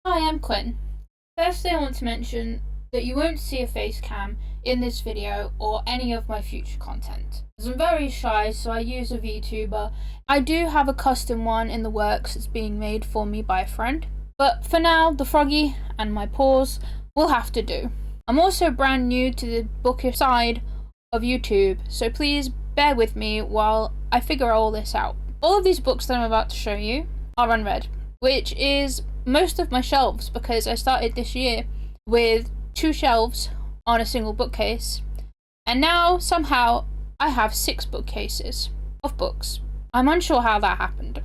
Hi, I'm Quinn. Firstly, I want to mention that you won't see a face cam in this video or any of my future content, as I'm very shy, so I use a VTuber. I do have a custom one in the works that's being made for me by a friend, but for now, the froggy and my paws will have to do. I'm also brand new to the bookish side of YouTube, so please bear with me while I figure all this out. All of these books that I'm about to show you are unread, which is most of my shelves, because I started this year with 2 shelves on a single bookcase, and now somehow I have 6 bookcases of books. I'm unsure how that happened.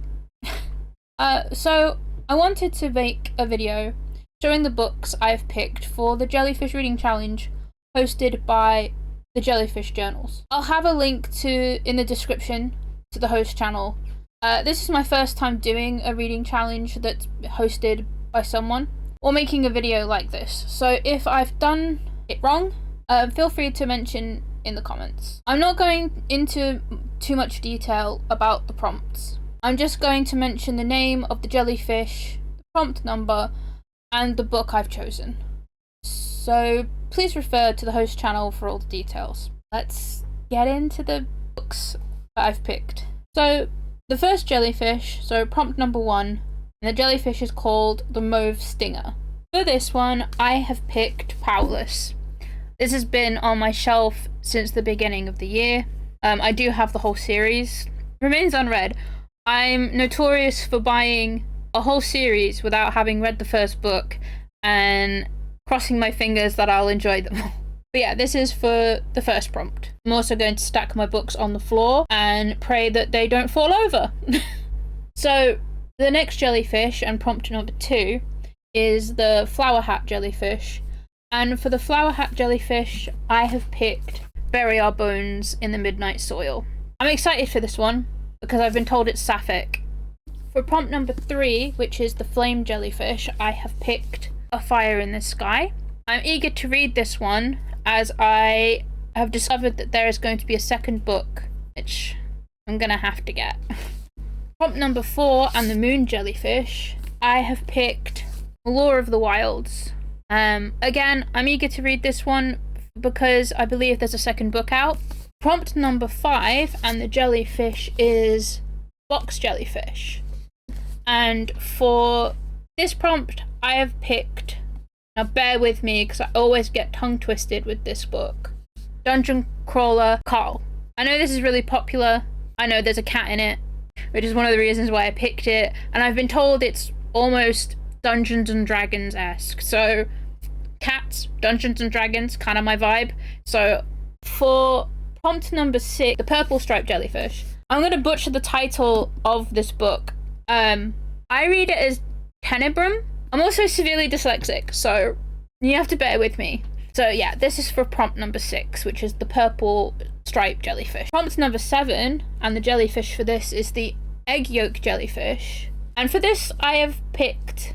So I wanted to make a video showing the books I've picked for the Jellyfish reading challenge hosted by the Jellyfish journals. I'll have a link in the description to the host channel. This is my first time doing a reading challenge that's hosted by someone, or making a video like this, so if I've done it wrong, feel free to mention in the comments. I'm not going into too much detail about the prompts. I'm just going to mention the name of the jellyfish, the prompt number, and the book I've chosen. So please refer to the host channel for all the details. Let's get into the books that I've picked. So the first jellyfish, so prompt number 1, and the jellyfish is called the Mauve Stinger. For this one, I have picked Powerless. This has been on my shelf since the beginning of the year. I do have the whole series. Remains unread. I'm notorious for buying a whole series without having read the first book and crossing my fingers that I'll enjoy them all. But yeah, this is for the first prompt. I'm also going to stack my books on the floor and pray that they don't fall over. So the next jellyfish, and prompt number 2, is the Flower Hat jellyfish. And for the Flower Hat jellyfish, I have picked Bury Our Bones in the Midnight Soil. I'm excited for this one because I've been told it's sapphic. For prompt number 3, which is the Flame jellyfish, I have picked A Fire in the Sky. I'm eager to read this one, as I have discovered that there is going to be a second book, which I'm gonna have to get. Prompt number 4, and the Moon jellyfish, I have picked Lore of the Wilds. Again, I'm eager to read this one because I believe there's a second book out. Prompt number 5, and the jellyfish is Box jellyfish. And for this prompt, I have picked, now bear with me because I always get tongue twisted with this book, Dungeon Crawler Carl. I know this is really popular. I know there's a cat in it, which is one of the reasons why I picked it, and I've been told it's almost Dungeons and Dragons-esque. So cats, Dungeons and Dragons, kind of my vibe. So for prompt number 6, the Purple Striped Jellyfish, I'm going to butcher the title of this book. I read it as Tenebrum. I'm also severely dyslexic, so you have to bear with me. So yeah, this is for prompt number 6, which is the Purple Striped Jellyfish. Prompt number 7, and the jellyfish for this is the Egg Yolk Jellyfish. And for this, I have picked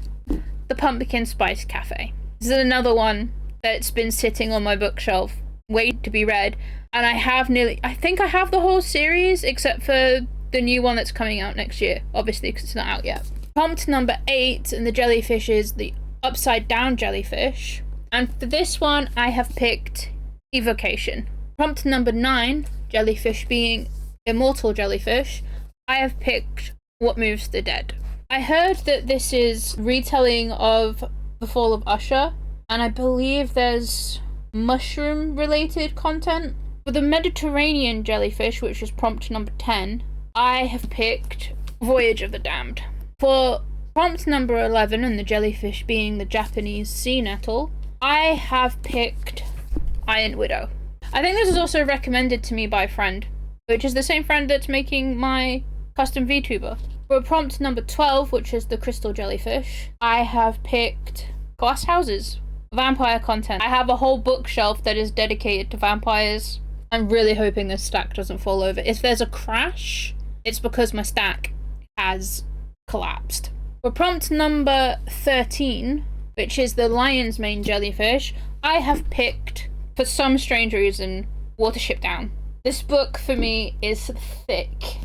the Pumpkin Spice Cafe. This is another one that's been sitting on my bookshelf, waiting to be read. And I think I have the whole series, except for the new one that's coming out next year, obviously, because it's not out yet. Prompt number 8, and the jellyfish is the Upside Down Jellyfish. And for this one, I have picked Evocation. Prompt number 9, jellyfish being Immortal Jellyfish, I have picked What Moves the Dead. I heard that this is retelling of The Fall of Usher, and I believe there's mushroom-related content. For the Mediterranean jellyfish, which is prompt number 10, I have picked Voyage of the Damned. For prompt number 11, and the jellyfish being the Japanese sea nettle, I have picked Iron Widow. I think this is also recommended to me by a friend, which is the same friend that's making my custom VTuber. For prompt number 12, which is the Crystal Jellyfish, I have picked Glass Houses, vampire content. I have a whole bookshelf that is dedicated to vampires. I'm really hoping this stack doesn't fall over. If there's a crash, it's because my stack has collapsed. For prompt number 13, which is the Lion's Mane Jellyfish, I have picked, for some strange reason, Watership Down. This book for me is thick,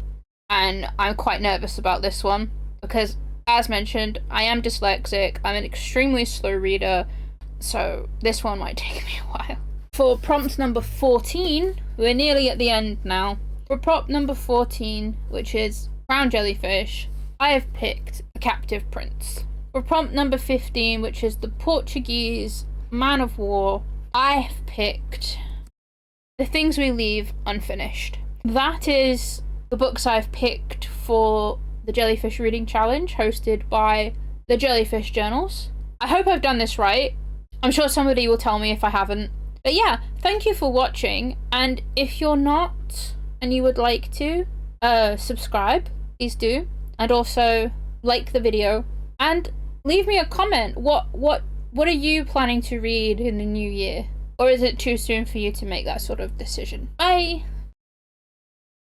and I'm quite nervous about this one because as mentioned, I am dyslexic. I'm an extremely slow reader, so this one might take me a while. For prompt number 14, we're nearly at the end now. For prompt number 14, which is Crown Jellyfish, I have picked The Captive Prince. For prompt number 15, which is the Portuguese Man of War, I have picked The Things We Leave Unfinished. That is the books I've picked for the Jellyfish Reading Challenge hosted by the Jellyfish Journals. I hope I've done this right. I'm sure somebody will tell me if I haven't. But yeah, thank you for watching, and if you're not and you would like to subscribe, please do, and also like the video and leave me a comment. What are you planning to read in the new year? Or is it too soon for you to make that sort of decision? Bye!